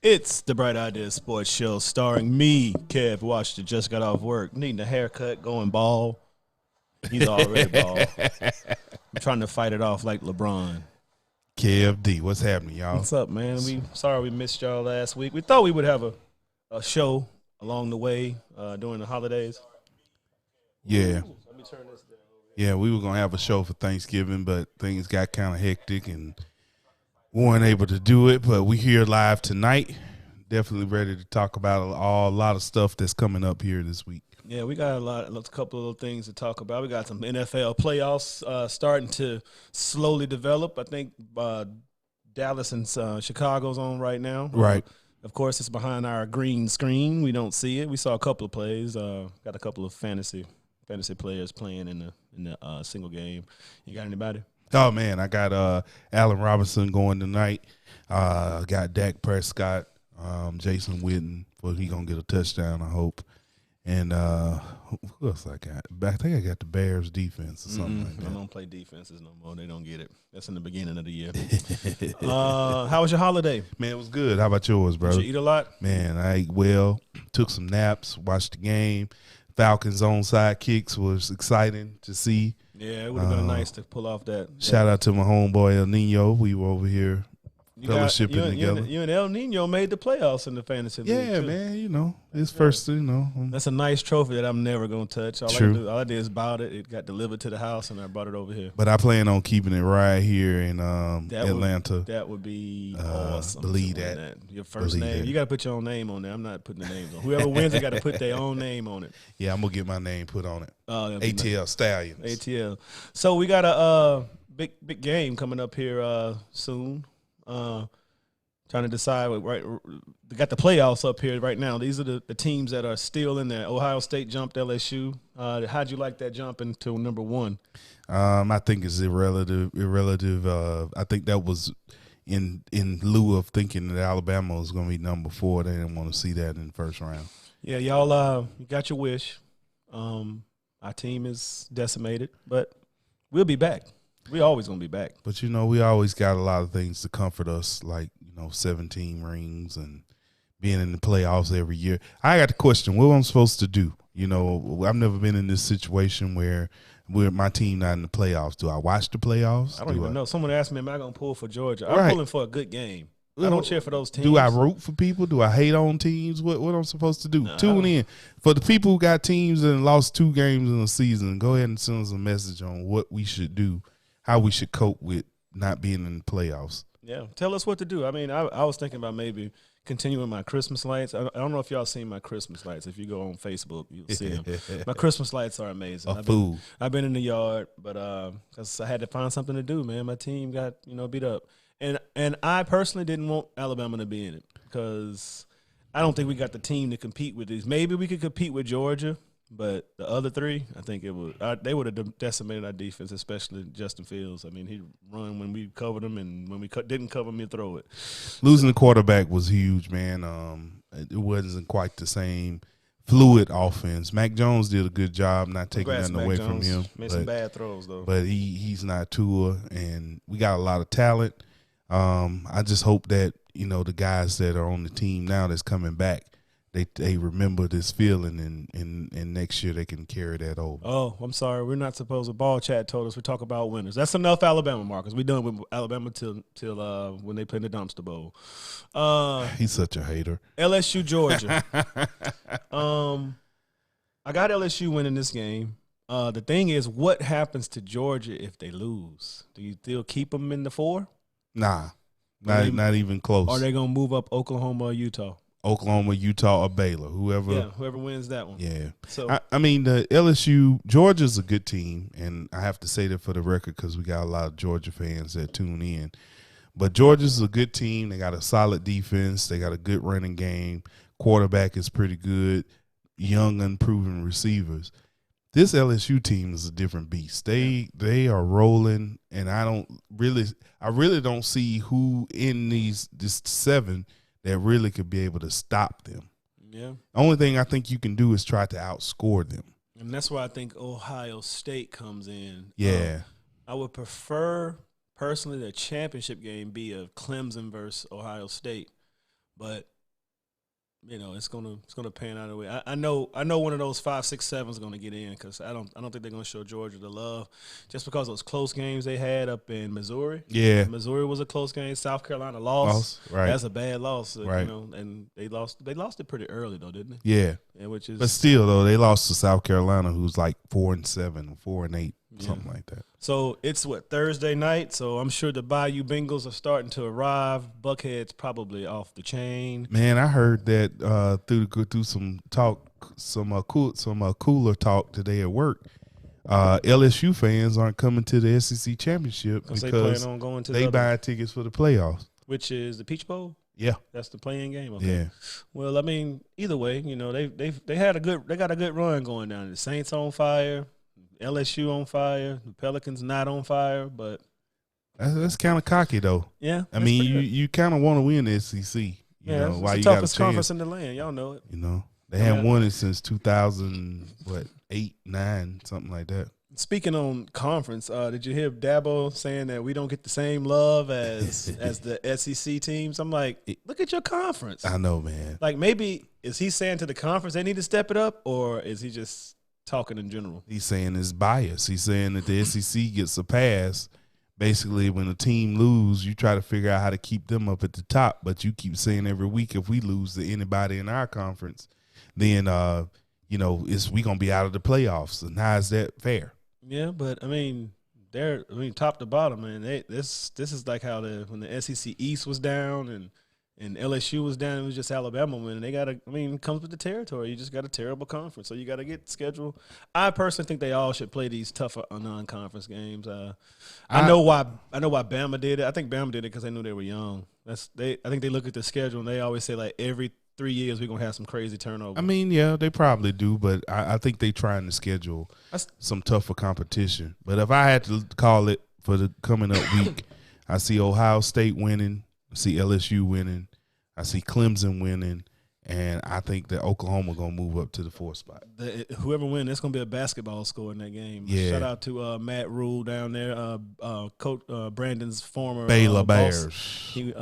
It's the Bright Idea Sports Show starring me, Kev Washington. Just got off work, needing a haircut, going bald. He's already bald. I'm trying to fight it off like LeBron. KFD, what's happening, y'all? What's up, man? We sorry we missed y'all last week. We thought we would have a show along the way during the holidays. Yeah. Let me turn this down. Yeah, we were going to have a show for Thanksgiving, but things got kind of hectic and we weren't able to do it. But we're here live tonight. Definitely ready to talk about a lot of stuff that's coming up here this week. Yeah, we got a couple of things to talk about. We got some NFL playoffs starting to slowly develop. I think Dallas and Chicago's on right now. Right. Of course, it's behind our green screen. We don't see it. We saw a couple of plays. Got a couple of fantasy players playing in the single game. You got anybody? Oh, man, I got Allen Robinson going tonight. Got Dak Prescott, Jason Witten. Well, he going to get a touchdown, I hope. And who else I got? I think I got the Bears defense or something like that. They don't play defenses no more. They don't get it. That's in the beginning of the year. How was your holiday? Man, it was good. How about yours, bro? Did you eat a lot? Man, I ate well. Took some naps. Watched the game. Falcons onside kicks was exciting to see. Yeah, it would have been nice to pull off that. Shout out to my homeboy El Nino. We were over here fellowshipping together. You and El Nino made the playoffs in the fantasy league. Yeah, too. man. You know, his first. You know, That's a nice trophy that I'm never gonna touch. True. All I did is bought it. It got delivered to the house, and I brought it over here. but I plan on keeping it right here in That Atlanta. That would be awesome. believe to win that. Your first Believe name. that. You got to put your own name on there. I'm not putting the names on. Whoever wins, they got to put their own name on it. Yeah, I'm gonna get my name put on it. That'd be ATL Stallions. nice. ATL. So we got a big game coming up here soon. Trying to decide. Right, we got the playoffs up here right now. These are the teams that are still in there. Ohio State jumped LSU. How'd you like that jump into number one? I think it's irrelative. I think that was in lieu of thinking that Alabama was going to be number 4. They didn't want to see that in the first round. Yeah, y'all. You got your wish. Our team is decimated, but we'll be back. We always gonna be back. But you know, we always got a lot of things to comfort us, like 17 rings and being in the playoffs every year. I got the question: what am I supposed to do? I've never been in this situation where my team not in the playoffs. Do I watch the playoffs? I don't even know. Someone asked me, "Am I gonna pull for Georgia?" Right. I'm pulling for a good game. I don't cheer for those teams. Do I root for people? Do I hate on teams? What am I supposed to do? No, Tune in. For the people who got teams and lost 2 games in a season, go ahead and send us a message on what we should do, how we should cope with not being in the playoffs. Yeah, tell us what to do. I mean, I was thinking about maybe continuing my Christmas lights. I don't know if y'all seen my Christmas lights. If you go on Facebook, you'll see them. My Christmas lights are amazing. I've been in the yard, but because I had to find something to do, man. My team got beat up. And I personally didn't want Alabama to be in it because I don't think we got the team to compete with these. Maybe we could compete with Georgia, but the other 3, I think they would have decimated our defense, especially Justin Fields. I mean, he'd run when we covered him, and when we didn't cover him, he'd throw it. Losing the quarterback was huge, man. It wasn't quite the same fluid offense. Mac Jones did a good job not taking nothing away from him. Made some bad throws, though. But he's not Tua, and we got a lot of talent. I just hope that the guys that are on the team now that's coming back, they remember this feeling, and next year they can carry that over. Oh, I'm sorry, we're not supposed to. Ball Chat told us we talk about winners. That's enough, Alabama, Marcus. We done with Alabama till when they play in the dumpster bowl. He's such a hater. LSU, Georgia. I got LSU winning this game. The thing is, what happens to Georgia if they lose? Do you still keep them in the 4? Nah, not even close. Are they gonna move up Oklahoma or Utah? Oklahoma, Utah, or Baylor, whoever wins that one. Yeah. So I mean, the LSU, Georgia's a good team, and I have to say that for the record because we got a lot of Georgia fans that tune in. But Georgia's a good team. They got a solid defense. They got a good running game. Quarterback is pretty good. Young, unproven receivers. This LSU team is a different beast. They are rolling, and I really don't see who in this 7 that really could be able to stop them. Yeah. Only thing I think you can do is try to outscore them. And that's why I think Ohio State comes in. Yeah. I would prefer, personally, the championship game be a Clemson versus Ohio State. but it's gonna pan out of the way. I know one of those 5, 6, 7 is gonna get in because I don't think they're gonna show Georgia the love just because those close games they had up in Missouri. Yeah, Missouri was a close game. South Carolina lost. Right, that's a bad loss. Right, and they lost it pretty early though, didn't they? Yeah, but still though they lost to South Carolina, who's like 4-7, 4-8, something like that. So it's Thursday night. So I'm sure the Bayou Bengals are starting to arrive. Buckhead's probably off the chain. Man, I heard that through some talk, some cooler talk today at work. LSU fans aren't coming to the SEC championship because they plan on going to they buy tickets for the playoffs, which is the Peach Bowl. Yeah, that's the playing game. Okay. Yeah. Well, I mean, either way, they got a good run going down. The Saints on fire. LSU on fire, the Pelicans not on fire, but that's kind of cocky though. Yeah, I mean you kind of want to win the SEC. You know, it's why the you toughest got a conference in the land. Y'all know it. They haven't won it since 2008, 9, something like that. Speaking on conference, did you hear Dabo saying that we don't get the same love as the SEC teams? I'm like, look at your conference. I know, man. Like maybe is he saying to the conference they need to step it up, or is he just talking in general? He's saying it's bias. He's saying that the SEC gets a pass. Basically, when a team lose, you try to figure out how to keep them up at the top, but you keep saying every week if we lose to anybody in our conference, then we gonna be out of the playoffs. And how is that fair? Yeah, but I mean, top to bottom, man. This is like how when the SEC East was down and LSU was down, it was just Alabama winning. It comes with the territory. You just got a terrible conference, so you got to get scheduled. I personally think they all should play these tougher non-conference games. I know why Bama did it. I think Bama did it because they knew they were young. I think they look at the schedule and they always say like every 3 years we're gonna have some crazy turnover. I mean, yeah, they probably do, but I think they trying to schedule some tougher competition. But if I had to call it for the coming up week, I see Ohio State winning. I see LSU winning. I see Clemson winning. And I think that Oklahoma going to move up to the 4th spot. Whoever wins, it's going to be a basketball score in that game. Yeah. Shout out to Matt Rule down there, Coach Brandon's former Baylor Bears. He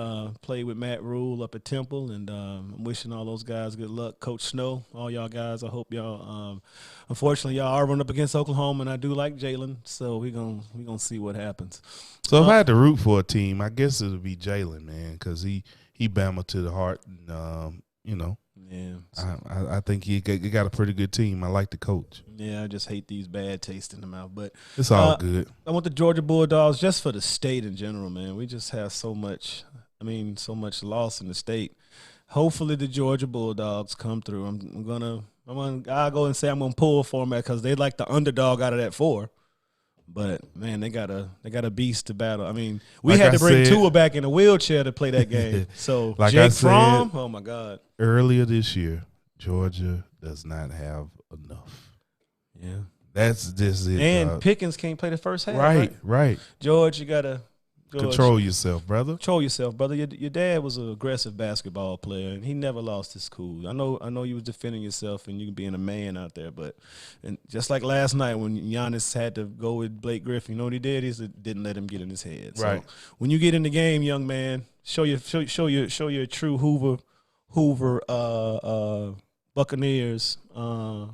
played with Matt Rule up at Temple, and I'm wishing all those guys good luck. Coach Snow, all y'all guys, I hope y'all unfortunately, y'all are running up against Oklahoma, and I do like Jalen, so we're gonna see what happens. So if I had to root for a team, I guess it would be Jalen, man, because he Bama to the heart, and, Yeah, I think he got a pretty good team. I like the coach. Yeah, I just hate these bad taste in the mouth, but it's all good. I want the Georgia Bulldogs just for the state in general, man. We just have so much loss in the state. Hopefully, the Georgia Bulldogs come through. I'll go and say I'm gonna pull for them because they like the underdog out of that 4. But man, they got a beast to battle. I mean, we had to bring Tua back in a wheelchair to play that game. So Jake Fromm, oh my God! Earlier this year, Georgia does not have enough. Yeah, that's just it. And Pickens can't play the first half. Right. George, you gotta control yourself, brother. Control yourself, brother. Your dad was an aggressive basketball player, and he never lost his cool. I know you was defending yourself and you being a man out there, but and just like last night when Giannis had to go with Blake Griffin, you know what he did? He didn't let him get in his head. Right. So when you get in the game, young man, show your true Hoover Buccaneers, how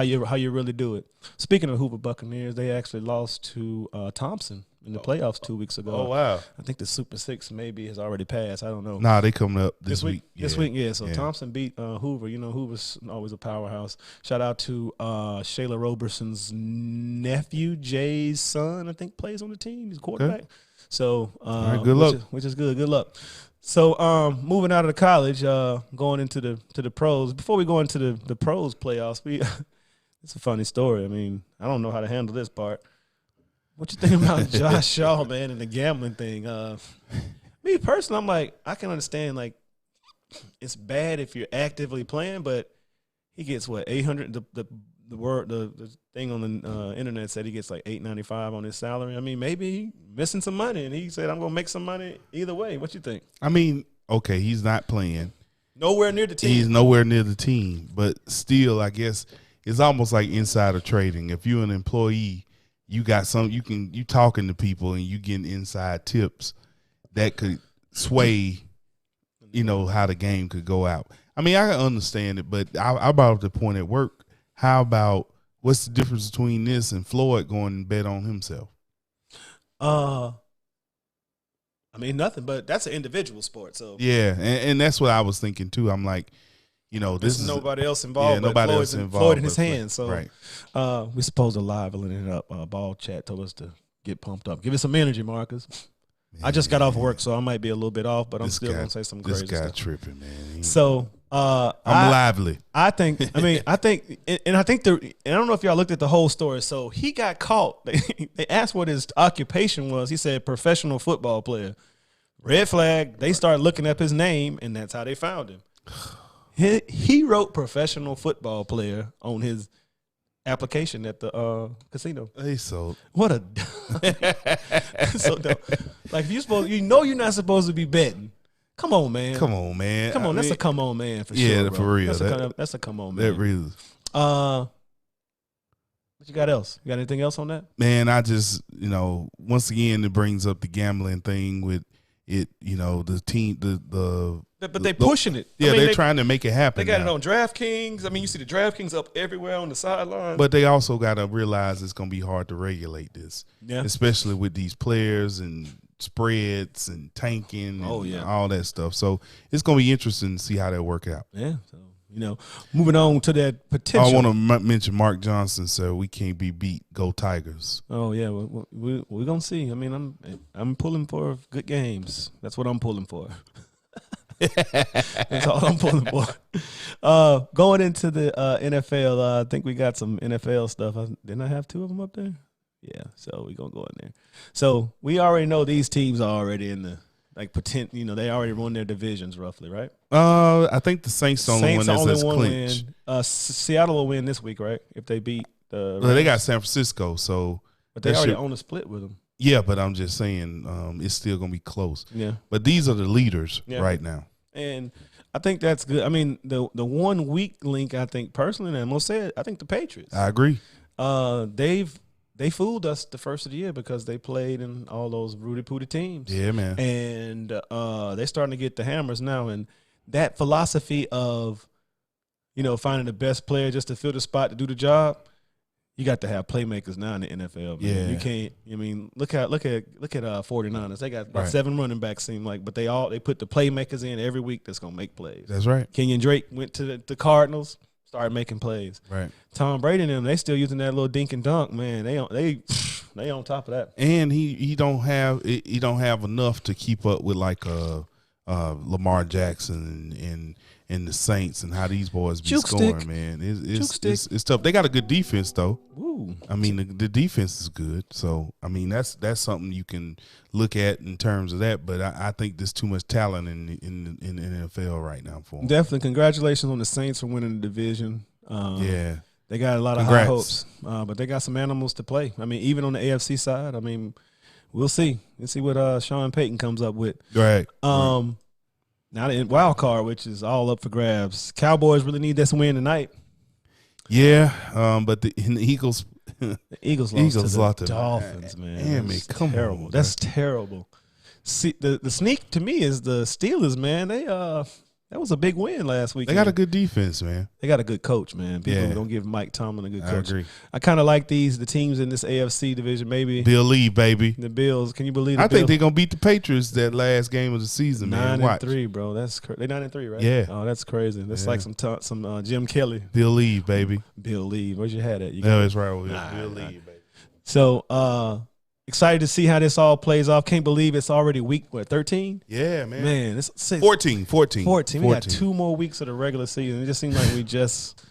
you really do it. Speaking of Hoover Buccaneers, they actually lost to Thompson in the playoffs 2 weeks ago. Oh wow! I think the Super Six maybe has already passed. I don't know. Nah, they coming up this week. This week, yeah. So Thompson beat Hoover. You know, Hoover's always a powerhouse. Shout out to Shayla Roberson's nephew, Jay's son. I think plays on the team. He's a quarterback. Okay. So good luck. Which is good. Good luck. So moving out of the college, going into the pros. Before we go into the pros playoffs, it's a funny story. I mean, I don't know how to handle this part. What you think about Josh Shaw, man, and the gambling thing? Me personally, I'm like, I can understand, like, it's bad if you're actively playing, but he gets what, 800. The thing on the internet said he gets like $895 on his salary. I mean, maybe he missing some money, and he said, I'm gonna make some money either way. What you think? I mean, okay, he's not playing. Nowhere near the team. He's nowhere near the team, but still, I guess it's almost like insider trading. If you're an employee, you got you talking to people and you getting inside tips that could sway how the game could go out. I mean, I can understand it, but I brought up the point at work. How about what's the difference between this and Floyd going and bet on himself? I mean, nothing, but that's an individual sport. So yeah, and that's what I was thinking too. I'm like, this is nobody else involved. Yeah, nobody else involved. Floyd in his hands. So right. We're supposed to liveling it up. Ball chat told us to get pumped up. Give it some energy, Marcus. Man, I just got off work, so I might be a little bit off, but I'm still gonna say some crazy stuff. This guy tripping, man. So I'm lively. I think, and I don't know if y'all looked at the whole story. So he got caught. They asked what his occupation was. He said professional football player. Red flag. They started looking up his name, and that's how they found him. He wrote professional football player on his application at the casino. Hey, so what a so dumb. Like if you're not supposed to be betting. Come on, man. Come on, man. Come on, that's a come on, man, for sure. Yeah, bro. for real. That's a come on, man. That really. What you got else? You got anything else on that? Man, I just, once again, it brings up the gambling thing with it, the team, But they pushing it. Yeah, they're trying to make it happen. They got it on DraftKings. I mean, you see the DraftKings up everywhere on the sideline. But they also got to realize it's going to be hard to regulate this. Yeah. Especially with these players and spreads and tanking and all that stuff. So it's going to be interesting to see how that work out. Yeah. So, moving on to that potential. I want to mention Mark Johnson, so we can't be beat. Go Tigers. Oh, yeah. We're going to see. I mean, I'm pulling for good games. That's what I'm pulling for. That's all I'm pulling for. Going into the NFL, I think we got some NFL stuff. Didn't I have two of them up there? Yeah, so we're going to go in there. So we already know these teams are already in the they already won their divisions roughly, right? I think the Saints the only one that's clinched. Seattle will win this week, right? If they beat the Rams. Well, they got San Francisco, so but they already own a split with them. Yeah, but I'm just saying it's still going to be close. Yeah. But these are the leaders right now. And I think that's good. I mean, the 1 week link, I think personally, and I'm gonna say it, I think the Patriots. I agree. They fooled us the first of the year because they played in all those Rudy Pooty teams. Yeah, man. And they're starting to get the hammers now. And that philosophy of, finding the best player just to fill the spot to do the job, you got to have playmakers now in the NFL. Man. Yeah. You can't. I mean, look at 49ers. They got about 7 running backs, seem like, but they put the playmakers in every week that's gonna make plays. That's right. Kenyon Drake went to the Cardinals, started making plays. Right. Tom Brady and them, they still using that little dink and dunk, man. They on top of that. And he don't have enough to keep up with like Lamar Jackson and the Saints and how these boys be scoring, man. It's tough. They got a good defense though. Ooh. I mean the defense is good. So I mean that's something you can look at in terms of that. But I think there's too much talent in the NFL right now for them. Definitely. Congratulations on the Saints for winning the division. Yeah. They got a lot of high hopes. But they got some animals to play. I mean, even on the AFC side, I mean, we'll see. We'll see what Sean Payton comes up with. Right. Now in wild card, which is all up for grabs. Cowboys really need this win tonight. Yeah, but the Eagles, the Eagles lost to the Dolphins, man. Damn, come terrible. on, that's terrible. See, the sneak to me is the Steelers, man. They that was a big win last week. They got a good defense, man. They got a good coach, man. People don't give Mike Tomlin a good coach. I agree. I kind of like the teams in this AFC division. Maybe Bill Lee, baby. The Bills. Can you believe? I think they're gonna beat the Patriots that last game of the season, man. 9-3, bro. That's they 9-3, right? Yeah. Oh, that's crazy. That's like some Jim Kelly. Bill Lee, baby. Bill Lee. Where's your hat at? That's right. Bill Lee, baby. So excited to see how this all plays off. Can't believe it's already week 13. Yeah, man. Man, it's 14. We got 2 more weeks of the regular season. It just seems like we just.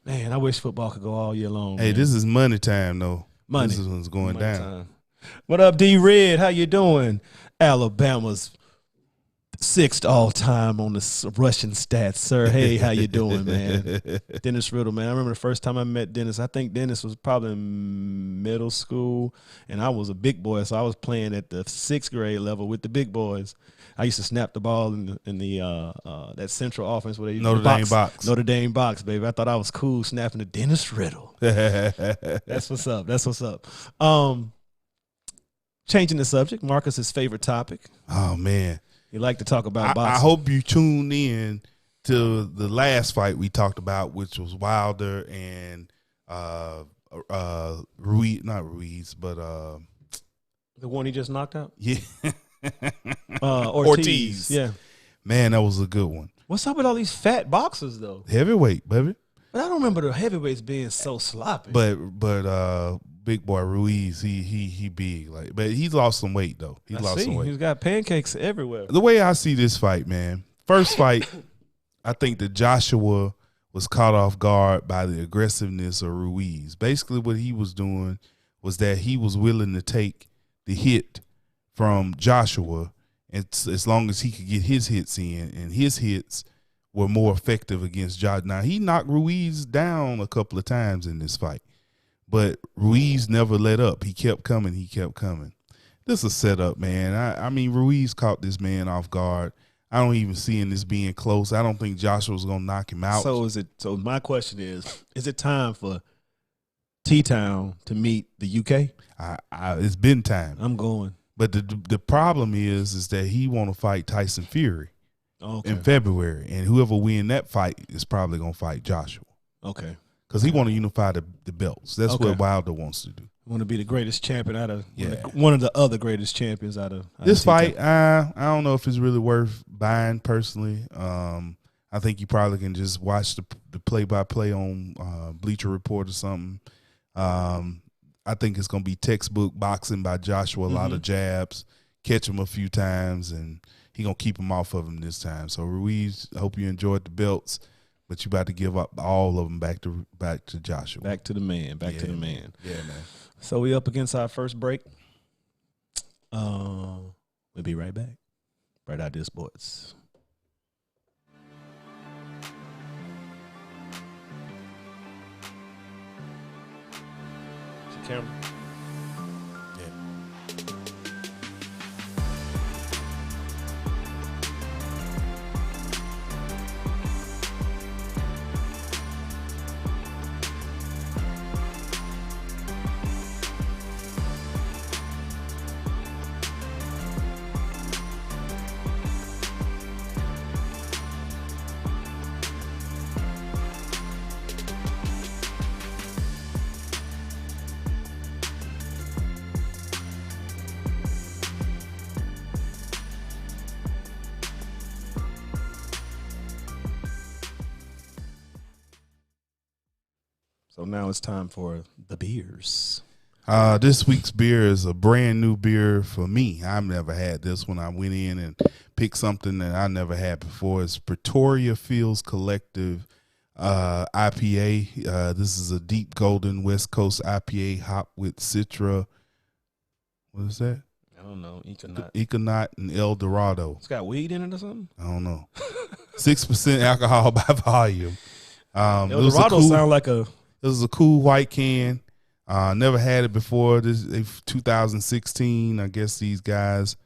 Man, I wish football could go all year long. Hey, man. This is money time, though. Money. This is what's going down. Time. What up, D. Red? How you doing? Alabama's 6th all-time on the Russian stats, sir. Hey, how you doing, man? Dennis Riddle, man. I remember the first time I met Dennis. I think Dennis was probably in middle school, and I was a big boy, so I was playing at the 6th grade level with the big boys. I used to snap the ball in the that central offense where they used Notre Dame box, baby. I thought I was cool snapping to Dennis Riddle. That's what's up. That's what's up. Changing the subject, Marcus's favorite topic. Oh man, You like to talk about boxing. I hope you tuned in to the last fight we talked about, which was Wilder and Ruiz, not Ruiz, but the one he just knocked out. Yeah, Ortiz. Yeah, man, that was a good one. What's up with all these fat boxers though? Heavyweight, baby. But I don't remember the heavyweights being so sloppy. But big boy Ruiz, he big, like, but he's lost some weight though. He's lost some weight. He's got pancakes everywhere. The way I see this fight, man, first fight, I think that Joshua was caught off guard by the aggressiveness of Ruiz. Basically, what he was doing was that he was willing to take the hit from Joshua, and as long as he could get his hits in, and his hits were more effective against Josh. Now, he knocked Ruiz down a couple of times in this fight, but Ruiz never let up. He kept coming. This is a setup, man. I mean, Ruiz caught this man off guard. I don't even see this being close. I don't think Joshua's going to knock him out. So my question is it time for T-Town to meet the UK? It's been time. I'm going. But the problem is that he want to fight Tyson Fury in February, and whoever win that fight is probably going to fight Joshua. Okay. Because he want to unify the belts. That's what Wilder wants to do. Want to be the greatest champion out of one of the other greatest champions out of this fight. I don't know if it's really worth buying personally. I think you probably can just watch the play-by-play on Bleacher Report or something. I think it's going to be textbook boxing by Joshua, a lot of jabs, catch him a few times, and he going to keep him off of him this time. So, Ruiz, I hope you enjoyed the belts, but you about to give up all of them back to Joshua. Back to the man. To the man. Yeah, man. So, we up against our first break. We'll be right back. Bright Idea Sports. Camera. So now it's time for the beers. This week's beer is a brand new beer for me. I've never had this one. I went in and picked something that I never had before. It's Pretoria Fields Collective IPA. This is a deep golden West Coast IPA hop with Citra. What is that? I don't know. Econaut. Econaut and El Dorado. It's got weed in it or something? I don't know. 6% alcohol by volume. El Dorado sound like a... This is a cool white can. Never had it before. This is 2016. I guess these guys.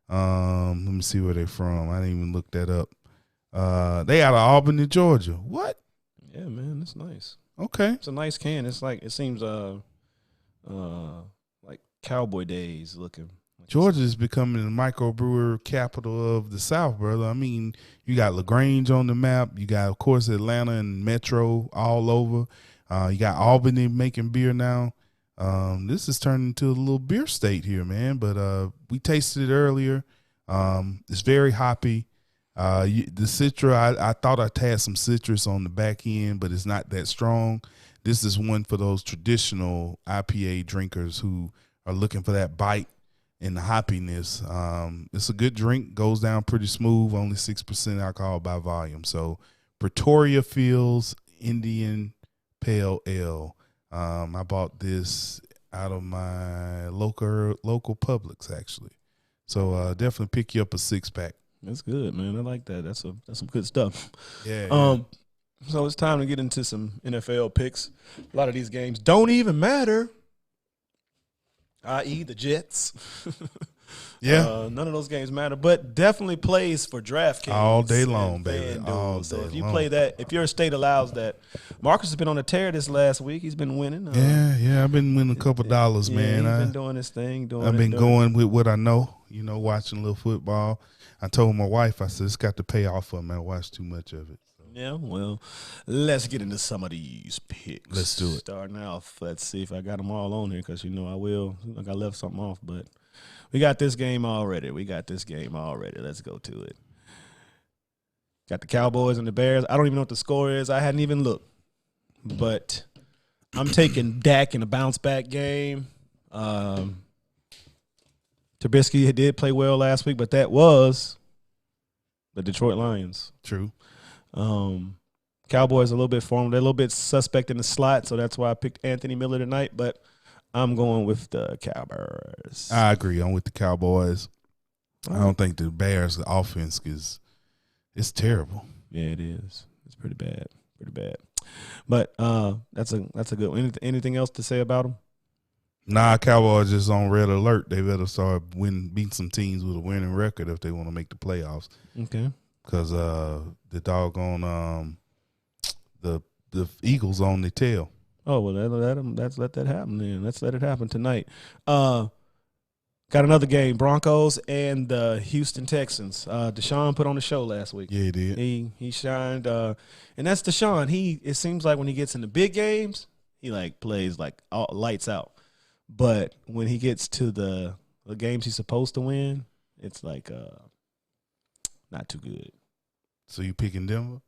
Let me see where they're from. I didn't even look that up. They out of Albany, Georgia. What? Yeah, man, that's nice. Okay, it's a nice can. It's like it seems like Cowboy Days looking. Georgia is becoming the microbrewer capital of the South, brother. I mean, you got LaGrange on the map. You got, of course, Atlanta and Metro all over. You got Albany making beer now. This is turning into a little beer state here, man. But we tasted it earlier. It's very hoppy. The Citra, I thought I had some citrus on the back end, but it's not that strong. This is one for those traditional IPA drinkers who are looking for that bite and the hoppiness. It's a good drink. Goes down pretty smooth. Only 6% alcohol by volume. So Pretoria Fields Indian Pale Ale. I bought this out of my local Publix, actually. So definitely pick you up a 6-pack. That's good, man. I like that. That's some good stuff. Yeah. So it's time to get into some NFL picks. A lot of these games don't even matter, i.e. the Jets. Yeah. None of those games matter, but definitely plays for DraftKings all day long, baby. All day so if you long. play that, if your state allows that, Marcus has been on a tear this last week. He's been winning. Yeah. I've been winning a couple dollars, man. He's been doing his thing. I've been going with what I know. Watching a little football. I told my wife, I said, it's got to pay off for me. I watched too much of it. So. Yeah, well, let's get into some of these picks. Let's do it. Starting off, let's see if I got them all on here because, I will. Like I left something off, but we got this game already. Let's go to it. Got the Cowboys and the Bears. I don't even know what the score is. I hadn't even looked. But I'm taking Dak in a bounce-back game. Trubisky did play well last week, but that was the Detroit Lions. True. Cowboys a little bit formed. They're a little bit suspect in the slot, so that's why I picked Anthony Miller tonight. But I'm going with the Cowboys. I agree. I'm with the Cowboys. I don't think the Bears' offense it's terrible. Yeah, it is. It's pretty bad. But that's a good one. Anything else to say about them? Nah, Cowboys just on red alert. They better start beat some teams with a winning record if they want to make the playoffs. Okay. Because the doggone the Eagles on the tail. Oh well, let's let that happen then. Let's let it happen tonight. Got another game: Broncos and the Houston Texans. Deshaun put on the show last week. Yeah, he did. He shined, and that's Deshaun. It seems like when he gets in the big games, he plays all lights out. But when he gets to the games he's supposed to win, it's not too good. So you picking Denver?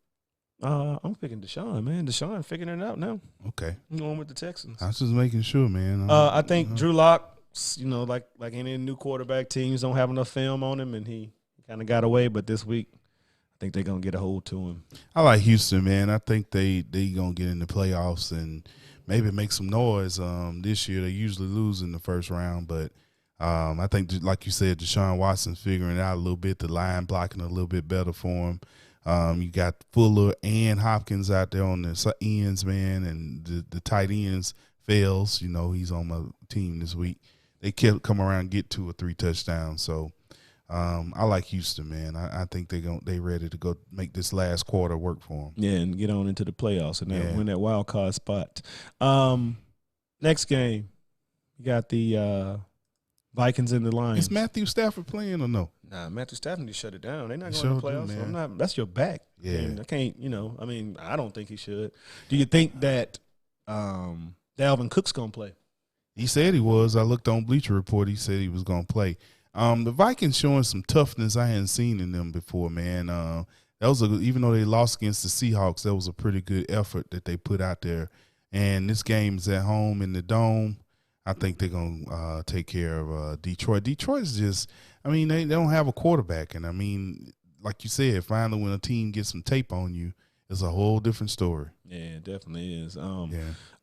I'm picking Deshaun, man. Deshaun figuring it out now. Okay. I'm going with the Texans. I was just making sure, man. I think Drew Lock, like any new quarterback, teams don't have enough film on him, and he kind of got away. But this week, I think they're going to get a hold to him. I like Houston, man. I think they going to get in the playoffs and maybe make some noise. This year, they usually lose in the first round, but I think, like you said, Deshaun Watson's figuring it out a little bit. The line blocking a little bit better for him. You got Fuller and Hopkins out there on the ends, man, and the tight ends fails. He's on my team this week. They kept come around and get 2 or 3 touchdowns. So I like Houston, man. I think they ready to go make this last quarter work for them. Yeah, and get on into the playoffs and win that wild card spot. Next game, you got the Vikings and the Lions. Is Matthew Stafford playing or no? Nah, Matthew Stafford just shut it down. They're not going to the playoffs. That's your back. Yeah. And I can't, I don't think he should. Do you think that Dalvin Cook's going to play? He said he was. I looked on Bleacher Report. He said he was going to play. The Vikings showing some toughness I hadn't seen in them before, man. That was even though they lost against the Seahawks, that was a pretty good effort that they put out there. And this game's at home in the Dome. I think they're going to take care of Detroit. Detroit's just – they don't have a quarterback. And, like you said, finally when a team gets some tape on you, it's a whole different story. Yeah, it definitely is.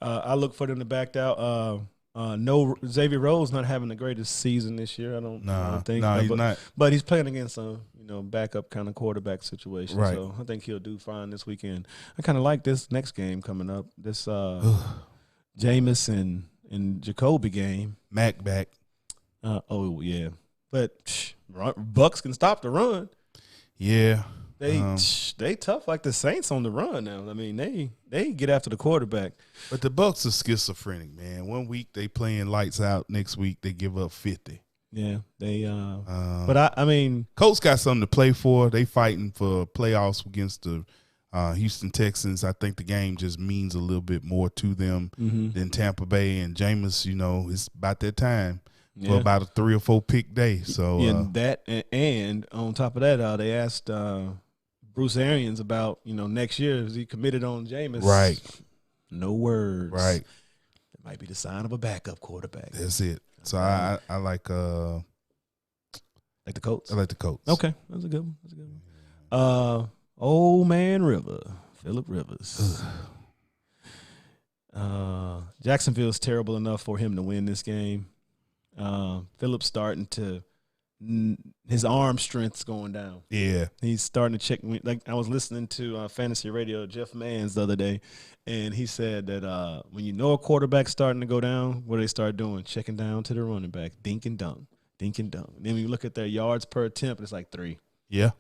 I look for them to back out. No, Xavier Rhodes not having the greatest season this year. I don't think. No, he's not. But he's playing against a backup kind of quarterback situation. Right. So I think he'll do fine this weekend. I kind of like this next game coming up. This Jameis and Jacoby game. Mac back. Oh yeah, but Bucks can stop the run. Yeah. They tough like the Saints on the run now. They get after the quarterback. But the Bucks are schizophrenic, man. 1 week they playing lights out. Next week they give up 50. Yeah, they. But Colts got something to play for. They fighting for playoffs against the Houston Texans. I think the game just means a little bit more to them than Tampa Bay and Jameis. It's about that time. For about a 3 or 4 pick day. So and on top of that, they asked Bruce Arians about next year. Is he committed on Jameis? Right. No words. Right. It might be the sign of a backup quarterback. That's it. So I like the Colts. I like the Colts. Okay, that's a good one. Old Man River, Phillip Rivers. Jacksonville's terrible enough for him to win this game. Phillip's starting to his arm strength's going down. Yeah, he's starting to check. Like I was listening to Fantasy Radio, Jeff Mans the other day, and he said that when a quarterback's starting to go down, what do they start doing? Checking down to the running back, dink and dunk. And then when you look at their yards per attempt, it's like 3. Yeah.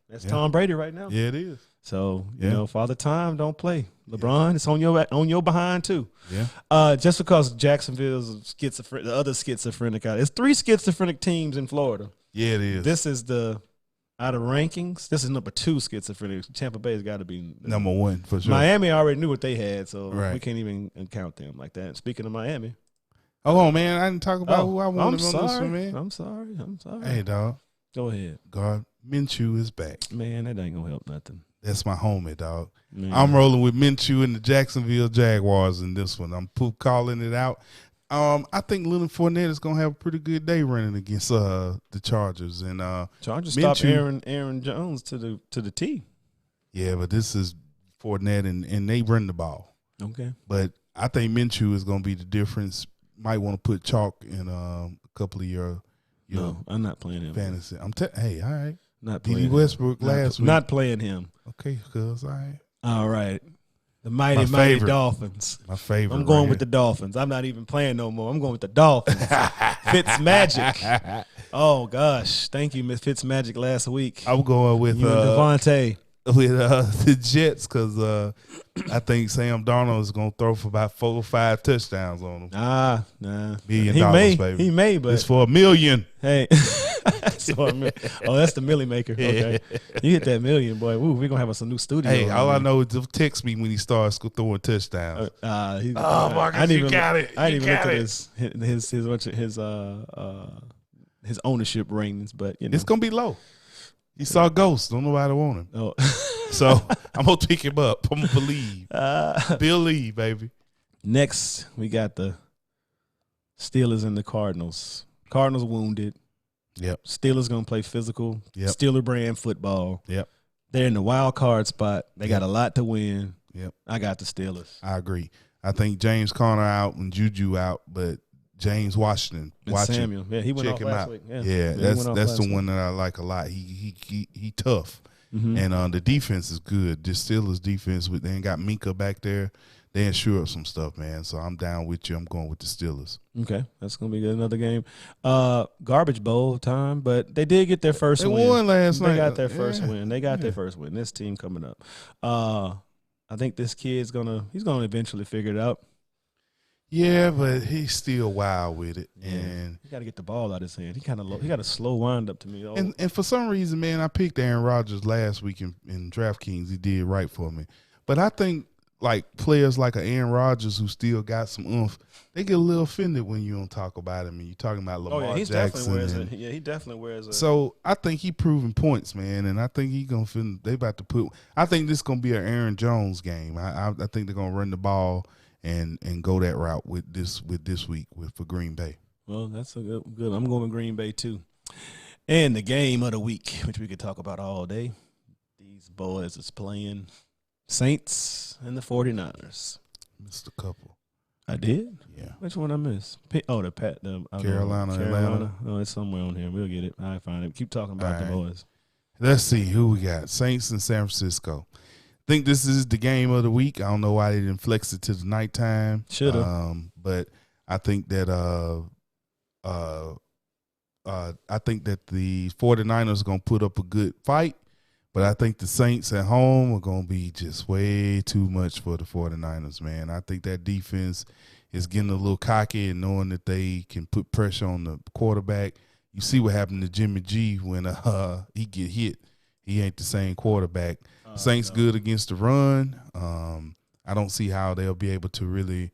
That's Tom Brady right now. Yeah, it is. So Father Time don't play. LeBron, it's on your behind too. Yeah. Just because Jacksonville's schizophrenic, the other schizophrenic out. It's 3 schizophrenic teams in Florida. Yeah, it is. This is the out of rankings, this is number 2 schizophrenic. Tampa Bay's got to be number 1 for sure. Miami already knew what they had, so we can't even count them like that. Speaking of Miami. Oh, man, I didn't talk about who I wanted on this one, man. I'm sorry. Hey, dog. Go ahead. God, Minshew is back. Man, that ain't going to help nothing. That's my homie, dog. Man. I'm rolling with Minshew and the Jacksonville Jaguars in this one. I'm calling it out. I think Leonard Fournette is going to have a pretty good day running against the Chargers. And Chargers stopped Aaron Jones to the T. Yeah, but this is Fournette, and they run the ball. Okay. But I think Minshew is going to be the difference. Might want to put chalk in a couple of your No, I'm not playing him. Fantasy. Hey, all right. Not playing D.D. Westbrook last week. Not playing him. Okay, cuz, all right. All right. The mighty Dolphins. My favorite. I'm going with the Dolphins. I'm not even playing no more. I'm going with the Dolphins. Fitzmagic. Oh, gosh. Thank you, Miss Fitzmagic, last week. I'm going with you and Devontae. With the Jets, because I think Sam Darnold is going to throw for about 4 or 5 touchdowns on them. Nah. $1 million, baby. He may, but it's for $1 million. Hey. That's the Millie Maker. Okay. You hit that $1 million, boy. Woo, we're going to have us a new studio. Hey, all I know is to text me when he starts throwing touchdowns. Marcus, you got it. I didn't even look at his ownership ratings, but it's going to be low. He saw ghosts. Don't nobody want him. Oh. So I'm going to pick him up. I'm going to believe. Believe, baby. Next, we got the Steelers and the Cardinals. Cardinals wounded. Yep. Steelers going to play physical, yep. Steeler brand football. Yep. They're in the wild card spot. They got a lot to win. Yep. I got the Steelers. I agree. I think James Conner out and Juju out, but James Washington. Samuel. Yeah, he went off last week. Yeah, that's the one that I like a lot. He tough. Mm-hmm. And the defense is good. The Steelers defense, they ain't got Minka back there. They ensure some stuff, man. So I'm down with you. I'm going with the Steelers. Okay, that's gonna be good. Another game, garbage bowl time, but they did get their first win. They won last night. They got their first win. They got their first win. This team coming up. I think this kid's gonna eventually figure it out. Yeah, but he's still wild with it, and he got to get the ball out of his hand. He got a slow wind up to me. And for some reason, man, I picked Aaron Rodgers last week in DraftKings. He did right for me, but I think like players like an Aaron Rodgers who still got some oomph, they get a little offended when you don't talk about him and you're talking about Lamar Jackson. He definitely wears it. So I think he proving points, man, and I think he gonna they about to put. I think this is gonna be an Aaron Jones game. I think they're gonna run the ball and go that route with this week for Green Bay. Well, that's a good. I'm going with Green Bay too. And the game of the week, which we could talk about all day. These boys is playing Saints and the 49ers. Missed a couple. I did? Yeah. Which one I missed? The Carolina, Atlanta. Oh, it's somewhere on here. We'll get it. I find it. Keep talking about the boys. Let's see who we got. Saints and San Francisco. I think this is the game of the week. I don't know why they didn't flex it to the nighttime. Should have. But I think that the 49ers are going to put up a good fight. But I think the Saints at home are going to be just way too much for the 49ers, man. I think that defense is getting a little cocky and knowing that they can put pressure on the quarterback. You see what happened to Jimmy G when he get hit. He ain't the same quarterback. Saints good against the run. I don't see how they'll be able to really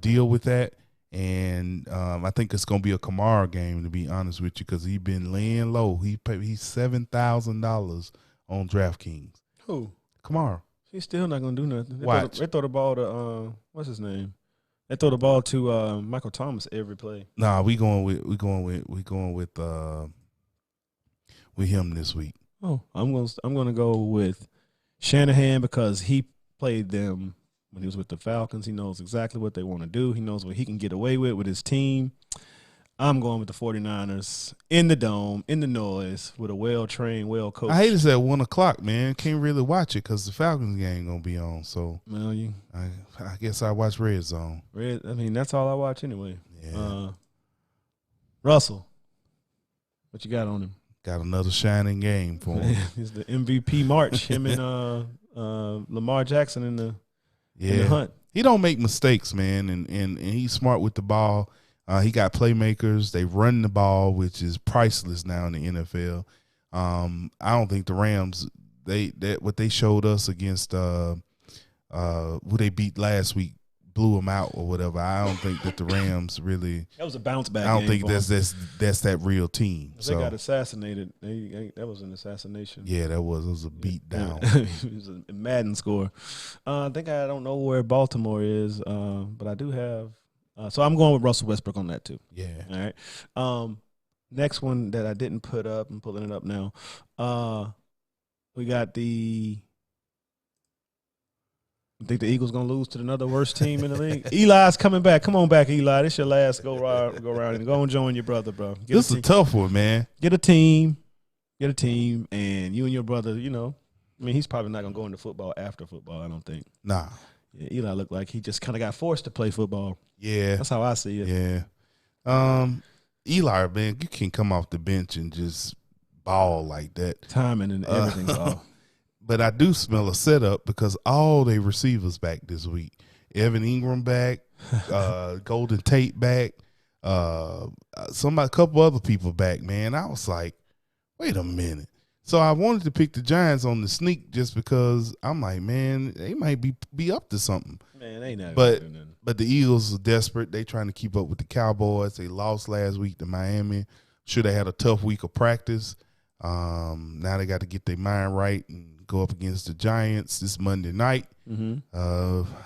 deal with that. And I think it's going to be a Kamara game, to be honest with you, because he's been laying low. He's $7,000 on DraftKings. Who? Kamara. He's still not going to do nothing. Watch. They throw the ball to what's his name? They throw the ball to Michael Thomas every play. Nah, we going with him this week. Oh, I'm going to go with Shanahan because he played them when he was with the Falcons. He knows exactly what they want to do. He knows what he can get away with his team. I'm going with the 49ers in the dome, in the noise, with a well-trained, well-coached. I hate it's at 1 o'clock, man. Can't really watch it because the Falcons game going to be on. So well, I guess I watch Red Zone. That's all I watch anyway. Yeah. Russell, what you got on him? Got another shining game for him. It's the MVP March. Him and Lamar Jackson in the hunt. He don't make mistakes, man, and he's smart with the ball. He got playmakers. They run the ball, which is priceless now in the NFL. I don't think the Rams what they showed us against who they beat last week blew them out or whatever. I don't think that the Rams really. That was a bounce back. I don't think that's that real team. They got assassinated. That was an assassination. Yeah, that was. It was a beat down. It was a Madden score. I don't know where Baltimore is, but I do have. So I'm going with Russell Westbrook on that too. Yeah. All right. Next one that I didn't put up, I'm pulling it up now. We got I think the Eagles gonna lose to another worst team in the league. Eli's coming back. Come on back, Eli. This your last go around and go and join your brother, bro. This is a tough one, man. Get a team, and you and your brother. He's probably not gonna go into football after football. I don't think. Nah. Yeah, Eli looked like he just kind of got forced to play football. Yeah, that's how I see it. Yeah. Eli, man, you can't come off the bench and just ball like that. Timing and everything's off. But I do smell a setup because all they receivers back this week. Evan Ingram back, Golden Tate back, a couple other people back, man. I was like, wait a minute. So I wanted to pick the Giants on the sneak just because I'm like, man, they might be up to something. Man, they not. But the Eagles are desperate. They trying to keep up with the Cowboys. They lost last week to Miami. Should have had a tough week of practice. Now they got to get their mind right and go up against the Giants this Monday night. Mm-hmm.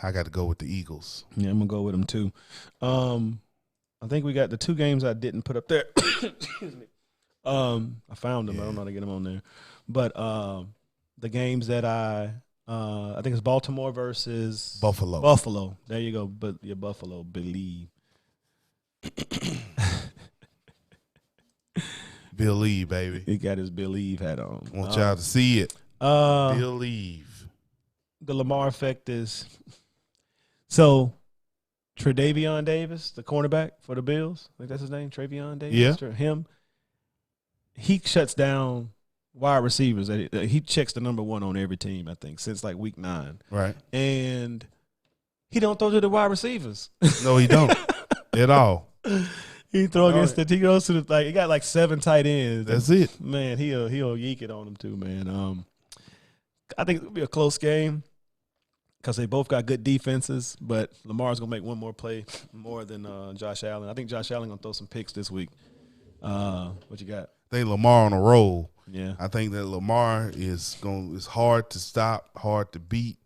I got to go with the Eagles. Yeah, I'm gonna go with them too. I think we got the two games I didn't put up there. Excuse me. I found them. Yeah. I don't know how to get them on there, but the games that I think it's Baltimore versus Buffalo. Buffalo. There you go. But your Buffalo believe. Believe, baby. He got his believe hat on. Want y'all to see it. Believe. The Lamar effect is so. Tre'Davion Davis, the cornerback for the Bills, I think that's his name, Tre'Davion Davis. Yeah. Him. He shuts down wide receivers. He checks the number one on every team, I think, since like week 9. Right. And he don't throw to the wide receivers. No, he don't at all. He throw against he goes to he got like 7 tight ends. That's it. Man, he'll yeek it on them too, man. I think it'll be a close game because they both got good defenses, but Lamar's gonna make one more play more than Josh Allen. I think Josh Allen gonna throw some picks this week. What you got? I think Lamar on a roll. Yeah. I think that Lamar is hard to stop, hard to beat.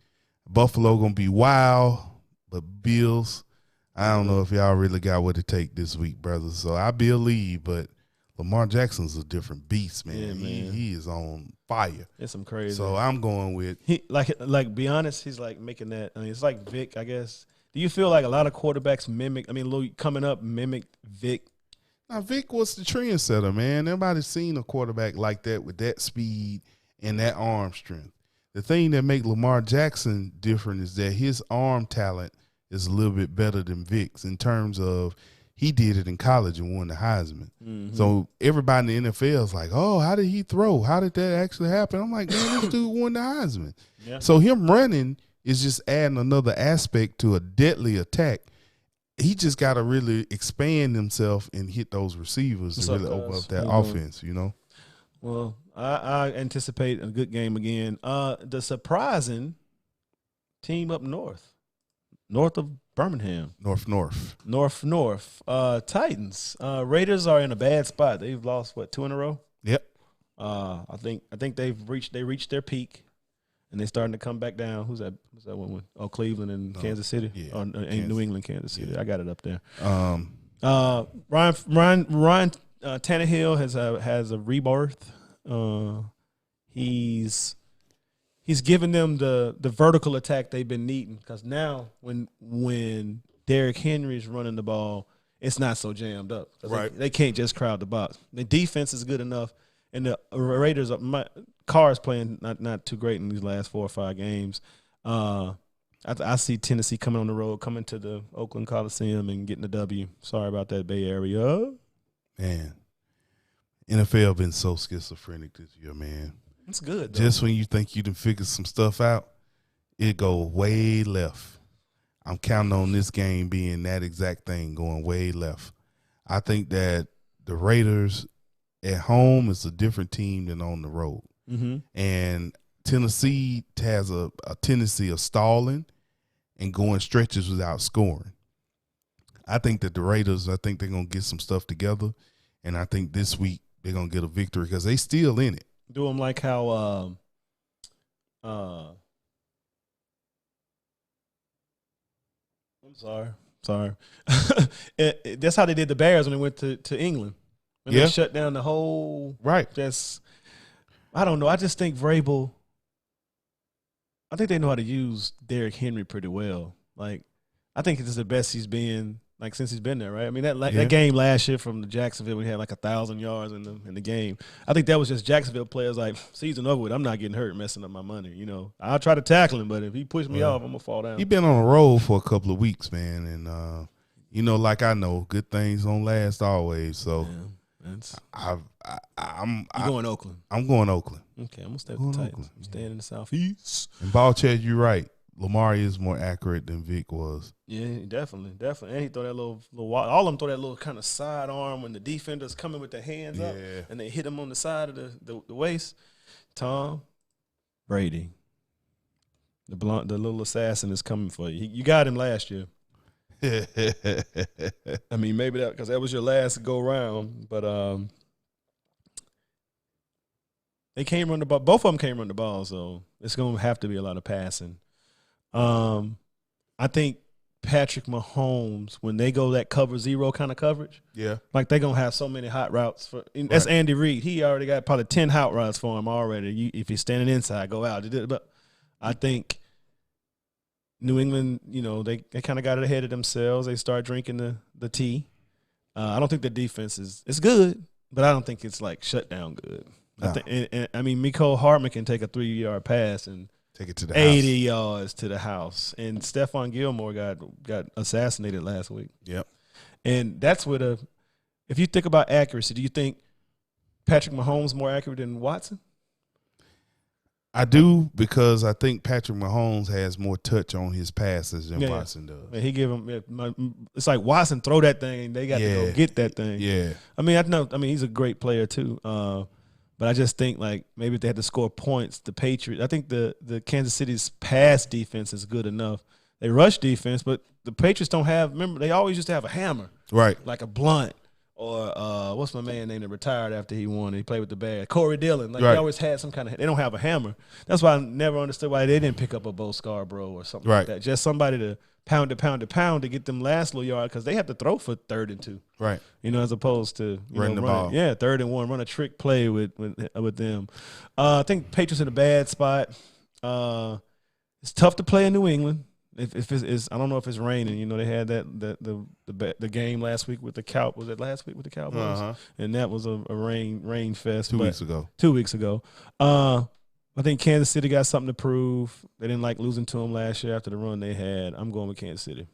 Buffalo gonna be wild, but Bills, I don't know if y'all really got what it take this week, brothers. So I believe, but Lamar Jackson's a different beast, man. Yeah, man. He is on fire. It's some crazy. So I'm going with he be honest, he's like making that. I mean, it's like Vic, I guess. Do you feel like a lot of quarterbacks mimic Vic? Now, Vic was the trendsetter, man. Nobody's seen a quarterback like that with that speed and that arm strength. The thing that makes Lamar Jackson different is that his arm talent is a little bit better than Vic's in terms of he did it in college and won the Heisman. Mm-hmm. So everybody in the NFL is like, oh, how did he throw? How did that actually happen? I'm like, man, this dude won the Heisman. Yeah. So him running is just adding another aspect to a deadly attack. He just got to really expand himself and hit those receivers to really open up that offense, you know? Well, I anticipate a good game again. The surprising team up north of Birmingham. North. Titans. Raiders are in a bad spot. They've lost, 2 in a row? Yep. I think they reached their peak. And they're starting to come back down. Who's that one? Oh, Cleveland and Kansas City. Yeah, New England, Kansas City. Yeah. I got it up there. Ryan Tannehill has a rebirth. He's given them the vertical attack they've been needing because now when Derrick Henry is running the ball, it's not so jammed up. Right. They can't just crowd the box. The defense is good enough, and the Raiders Carr's playing not too great in these last 4 or 5 games. I see Tennessee coming on the road, coming to the Oakland Coliseum and getting the W. Sorry about that, Bay Area. Man, NFL been so schizophrenic this year, man. It's good, though. Just when you think you done figured some stuff out, it go way left. I'm counting on this game being that exact thing, going way left. I think that the Raiders at home is a different team than on the road. Mm-hmm. And Tennessee has a tendency of stalling and going stretches without scoring. I think that the Raiders, I think they're going to get some stuff together, and I think this week they're going to get a victory because they still in it. Do them like how I'm sorry. That's how they did the Bears when they went to England. When they shut down the whole I don't know. I just think Vrabel, I think they know how to use Derrick Henry pretty well. Like, I think it's the best he's been like since he's been there, right? I mean, that game last year from the Jacksonville, we had like 1,000 yards in the game. I think that was just Jacksonville players like, season over with. I'm not getting hurt, messing up my money. You know, I'll try to tackle him, but if he pushes me off, I'm gonna fall down. He's been on a roll for a couple of weeks, man, and you know, like I know, good things don't last always. So. Yeah. I'm going Oakland. I'm going Oakland. Okay, I'm gonna stay with the Titans. I'm staying in the Southeast. And Ballchad, you're right. Lamar is more accurate than Vic was. Yeah, definitely. And he throw that little all of them throw that little kind of side arm when the defender's coming with their hands up and they hit him on the side of the waist. Tom Brady, the little assassin is coming for you. You got him last year. I mean, maybe that because that was your last go round, but they can't run the ball. Both of them can't run the ball, so it's going to have to be a lot of passing. I think Patrick Mahomes, when they go that cover zero kind of coverage, like they're going to have so many hot routes. That's Andy Reid. He already got probably 10 hot routes for him already. If he's standing inside, go out. But I think New England, you know, they kind of got it ahead of themselves. They start drinking the tea. I don't think the defense is good, but I don't think it's like shut down good. No. I mean, Mecole Hardman can take a 3-yard pass and take it to the 80 yards to the house. And Stephon Gilmore got assassinated last week. Yep. And that's where if you think about accuracy, do you think Patrick Mahomes more accurate than Watson? I do, because I think Patrick Mahomes has more touch on his passes than Watson does. And he give him it's like Watson throw that thing and they got to go get that thing. Yeah. I mean, he's a great player too. But I just think like maybe if they had to score points, the Patriots, I think the Kansas City's pass defense is good enough. They rush defense, but the Patriots don't have, remember, they always used to have a hammer. Right. Like a Blunt. Or what's my man name that retired after he won? He played with the Bears. Corey Dillon. Like they always had some kind of. They don't have a hammer. That's why I never understood why they didn't pick up a Bo Scarborough or something like that. Just somebody to pound to get them last little yard because they have to throw for 3rd and 2. Right. You know, as opposed to running the ball. Yeah, 3rd and 1. Run a trick play with them. I think Patriots in a bad spot. It's tough to play in New England. If it's I don't know if it's raining. You know, they had the game last week with the Cowboys. Was it last week with the Cowboys? Uh-huh. And that was a rain fest. 2 weeks ago. 2 weeks ago. I think Kansas City got something to prove. They didn't like losing to them last year after the run they had. I'm going with Kansas City.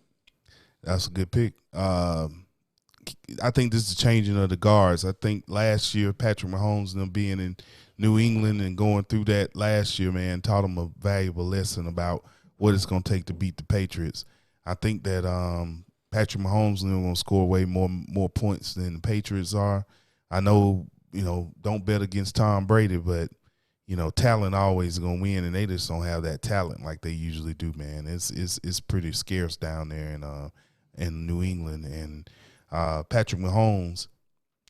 That's a good pick. I think this is changing of the guards. I think last year Patrick Mahomes and them being in New England and going through that last year, man, taught them a valuable lesson about what it's going to take to beat the Patriots. I think that Patrick Mahomes is going to score way more points than the Patriots are. I know, you know, don't bet against Tom Brady, but, you know, talent always going to win, and they just don't have that talent like they usually do, man. It's pretty scarce down there in New England. And Patrick Mahomes,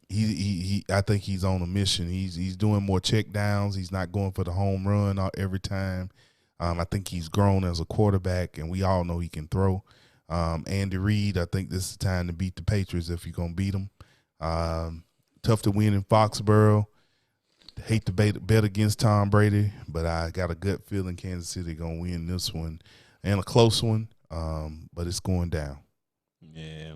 he I think he's on a mission. He's doing more check downs. He's not going for the home run every time. I think he's grown as a quarterback, and we all know he can throw. Andy Reid, I think this is the time to beat the Patriots if you're going to beat them. Tough to win in Foxborough. Hate to bet against Tom Brady, but I got a gut feeling Kansas City going to win this one, and a close one, but it's going down. Yeah.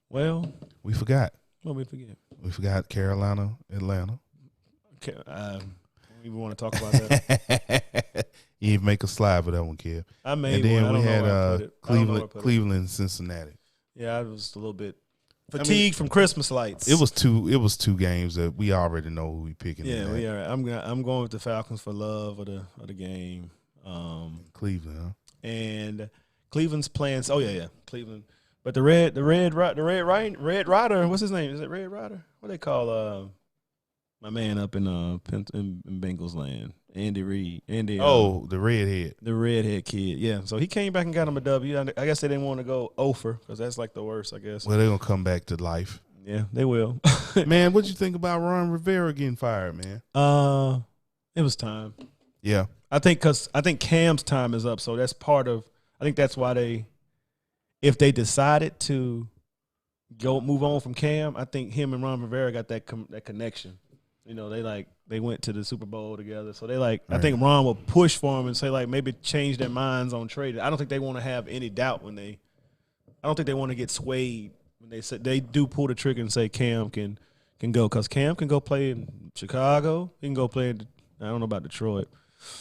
Well. We forgot. What we forget? We forgot Carolina, Atlanta. Okay, we want to talk about that. You didn't make a slide for that one, Kev. I made and then one. we had Cleveland, Cincinnati. Yeah, I was a little bit fatigued from Christmas lights. It was two games that we already know who we picking. Yeah, we are. I'm going with the Falcons for love of the game. Cleveland, huh? And Cleveland's playing. Oh yeah, Cleveland But the Red Rider, what's his name? Is it Red Rider? What they call my man up in Bengals land? Andy Reid. The redhead. The redhead kid, yeah. So he came back and got him a W. I guess they didn't want to go over because that's like the worst, I guess. Well, they're going to come back to life. Yeah, they will. Man, what'd you think about Ron Rivera getting fired, man? It was time. Yeah. I think Cam's time is up, so that's part of – I think that's why if they decided to move on from Cam, I think him and Ron Rivera got that connection. You know, they went to the Super Bowl together. So right. I think Ron will push for him and say, like, maybe change their minds on trading. I don't think they want to have any doubt I don't think they want to get swayed when they say they do pull the trigger and say Cam can go. Because Cam can go play in Chicago. He can go play in, I don't know about Detroit.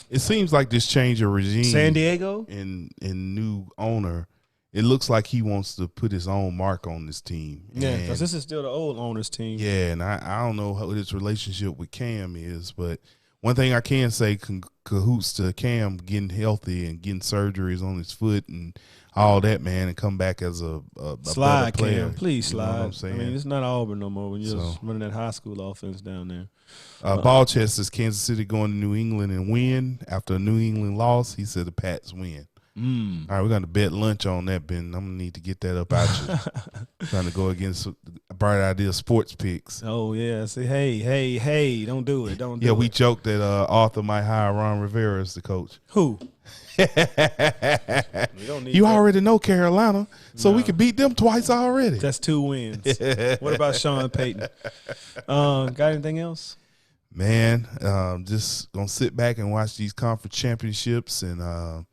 It seems like this change of regime. San Diego? And new owner. It looks like he wants to put his own mark on this team. Yeah, because this is still the old owner's team. Yeah, and I don't know how his relationship with Cam is, but one thing I can say, cahoots to Cam getting healthy and getting surgeries on his foot and all that, man, and come back as a slide, better player. Cam. Please slide. You know what I'm saying? I mean, it's not Auburn no more when you're just running that high school offense down there. Ballchester says Kansas City going to New England and win. After a New England loss, he said the Pats win. All right, we're going to bet lunch on that, Ben. I'm going to need to get that up out you. Trying to go against Bright Idea Sports Picks. Oh, yeah. Say, hey, don't do it. Don't do it. Yeah, we joked that Arthur might hire Ron Rivera as the coach. Who? You already know Carolina, so we can beat them twice already. That's 2 wins. What about Sean Payton? Got anything else? Man, just going to sit back and watch these conference championships and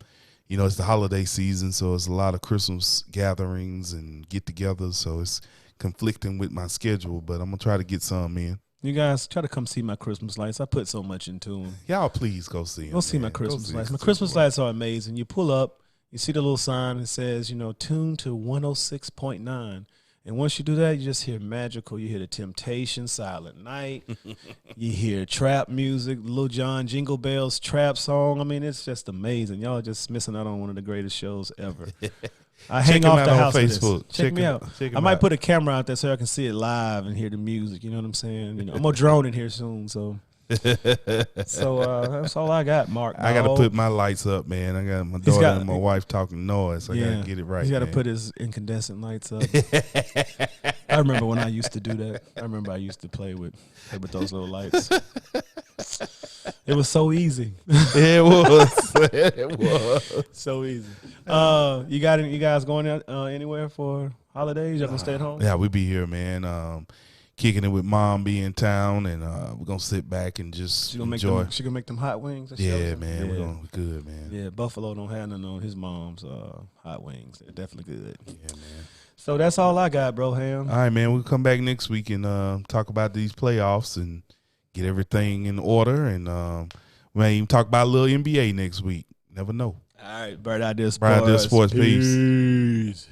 you know, it's the holiday season, so it's a lot of Christmas gatherings and get-togethers, so it's conflicting with my schedule, but I'm going to try to get some in. You guys try to come see my Christmas lights. I put so much into them. Y'all please go see them. Go see my Christmas lights. My Christmas lights are amazing. You pull up, you see the little sign that says, you know, tune to 106.9. And once you do that, you just hear magical. You hear the Temptations, Silent Night. You hear trap music, Lil Jon Jingle Bells trap song. I mean, it's just amazing. Y'all are just missing out on one of the greatest shows ever. I hang off the house with this. Check me out. I might put a camera out there so I can see it live and hear the music. You know what I'm saying? You know, I'm gonna drone in here soon, so. That's all I got, Mark. I got to put my lights up, man. I got my daughter and my wife talking noise. I got to get it right. He's got to put his incandescent lights up. I remember when I used to do that. I remember I used to play with those little lights. It was so easy. It was. It was so easy. You guys going out anywhere for holidays? Y'all gonna stay at home? Yeah, we be here, man. Kicking it with Mom be in town, and we're gonna sit back and just enjoy. She gonna make them hot wings. Yeah, man, we're gonna be good, man. Yeah, Buffalo don't have none on his mom's hot wings. They're definitely good. Yeah, man. So that's all I got, bro. Ham. All right, man. We'll come back next week and talk about these playoffs and get everything in order, and we may even talk about a little NBA next week. Never know. All right, Bright Idea Sports. Bright Idea Sports. Peace.